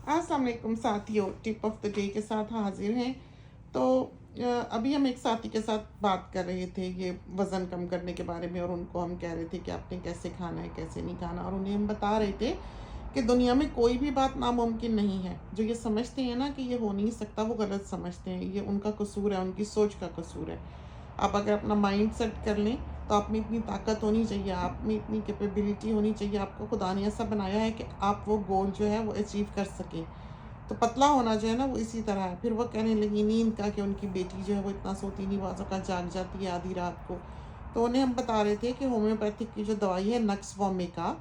अस्सलाम वालेकुम साथियों, टिप ऑफ द डे के साथ हाजिर हैं। तो अभी हम एक साथी के साथ बात कर रहे थे ये वज़न कम करने के बारे में, और उनको हम कह रहे थे कि आपने कैसे खाना है कैसे नहीं खाना, और उन्हें हम बता रहे थे कि दुनिया में कोई भी बात नामुमकिन नहीं है। जो ये समझते हैं ना कि ये हो नहीं सकता, वो गलत समझते हैं। ये उनका कसूर है, उनकी सोच का कसूर है। आप अगर अपना माइंड सेट कर लें तो आप में इतनी ताकत होनी चाहिए, आप में इतनी कैपेबिलिटी होनी चाहिए। आपको खुदा ने ऐसा बनाया है कि आप वो गोल जो है वो अचीव कर सकें। तो पतला होना जो है ना वो इसी तरह है। फिर वो कहने लगी नींद का कि उनकी बेटी जो है वो इतना सोती नहीं, बाज़ों का जाग जाती है आधी रात को। तो उन्हें हम बता रहे थे कि होम्योपैथिक की जो दवाई है नक्स वोमिका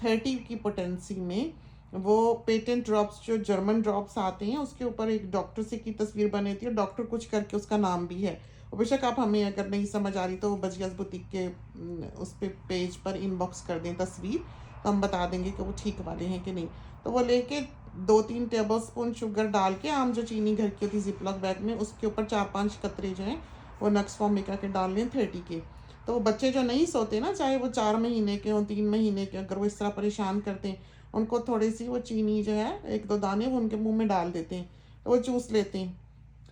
30 की पोटेंसी में, वो पेटेंट ड्रॉप्स जो जर्मन ड्रॉप्स आते हैं उसके ऊपर एक डॉक्टर से की तस्वीर बनी थी, और डॉक्टर कुछ करके उसका नाम भी है। और बेशक आप हमें अगर नहीं समझ आ रही तो बजियास बुटीक के उस पे पेज पर इनबॉक्स कर दें तस्वीर, तो हम बता देंगे कि वो ठीक वाले हैं कि नहीं। तो वो लेके 2-3 टेबल स्पून शुगर डाल के, आम जो चीनी घर की होती जिपलॉक बैग में, उसके ऊपर 4-5 कतरे जो हैं वो नक्स वोमिका के डाल लें 30 के। तो वो बच्चे जो नहीं सोते ना, चाहे वो 4 महीने के हों 3 महीने के, अगर वो इस तरह परेशान करते हैं, उनको थोड़ी सी वो चीनी जो है 1-2 दाने वो उनके मुंह में डाल देते हैं, तो वो चूस लेते हैं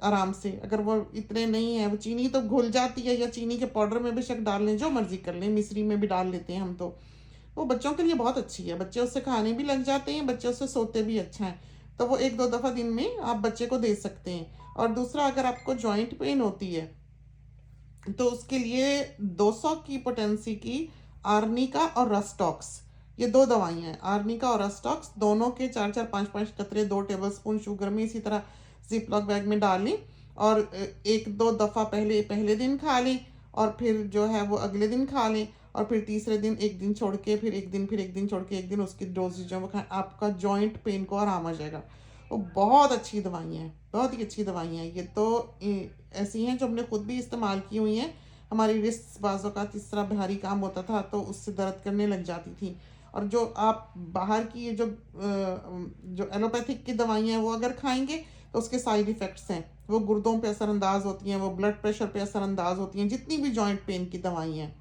आराम से। अगर वो इतने नहीं है, वो चीनी तो घुल जाती है, या चीनी के पाउडर में बेशक डाल लें, जो मर्जी कर लें, मिश्री में भी डाल लेते हैं हम। तो वो बच्चों के लिए बहुत अच्छी है, बच्चे उससे खाने भी लग जाते हैं, बच्चे उससे सोते भी अच्छा है। तो वो 1-2 दफ़ा दिन में आप बच्चे को दे सकते हैं। और दूसरा, अगर आपको जॉइंट पेन होती है तो उसके लिए 200 की पोटेंसी की आर्निका और रस्टॉक्स, ये 2 दवाइयाँ हैं। आर्निका और रस्टॉक्स दोनों के 4-4 5-5 कतरे 2 टेबलस्पून शुगर में इसी तरह ज़िप-लॉक बैग में डाल लें, और 1-2 दफ़ा पहले पहले दिन खा लें, और फिर जो है वो अगले दिन खा लें, और फिर तीसरे दिन 1 दिन छोड़ के फिर 1 दिन, फिर 1 दिन छोड़ के 1 दिन उसकी डोज़ेज जो है वो खाएँ। आपका जॉइंट पेन को आराम आ जाएगा। वो बहुत अच्छी दवाइयाँ हैं, बहुत ही अच्छी दवाइयाँ हैं। ये तो ऐसी हैं जो हमने खुद भी इस्तेमाल की हुई हैं। हमारी रिस्ट बाज़ों का इस तरह भारी काम होता था तो उससे दर्द करने लग जाती थी। और जो आप बाहर की ये जो एलोपैथिक की दवाइयाँ हैं वो अगर खाएंगे तो उसके साइड इफ़ेक्ट्स हैं, वो गुर्दों पे असरअंदाज होती हैं, वो ब्लड प्रेशर पे असरअंदाज होती हैं, जितनी भी जॉइंट पेन की दवाइयाँ हैं।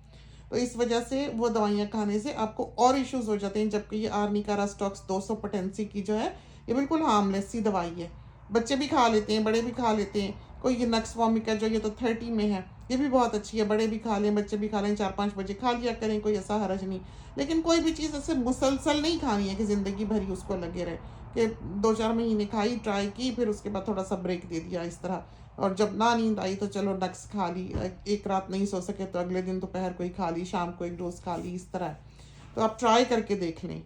तो इस वजह से वो दवाइयाँ खाने से आपको और इश्यूज़ हो जाते हैं। जबकि ये आर्निका रस्टॉक्स 200 पोटेंसी की जो है, ये बिल्कुल हार्मलेस सी दवाई है। बच्चे भी खा लेते हैं, बड़े भी खा लेते हैं। कोई ये नक्स वोमिका जो ये तो 30 में है, ये भी बहुत अच्छी है। बड़े भी खा लें, बच्चे भी खा लें, 4-5 बजे खा लिया करें, कोई ऐसा हर्ज नहीं। लेकिन कोई भी चीज़ ऐसे मुसलसल नहीं खानी है कि ज़िंदगी भर ही उसको लगे रहे, कि 2-4 महीने खाई, ट्राई की, फिर उसके बाद थोड़ा सा ब्रेक दे दिया इस तरह। और जब ना नींद आई तो चलो नक्स खा ली, एक रात नहीं सो सके तो अगले दिन दोपहर को ही खा ली, शाम को एक डोज खा ली, इस तरह। तो आप ट्राई करके देख लें।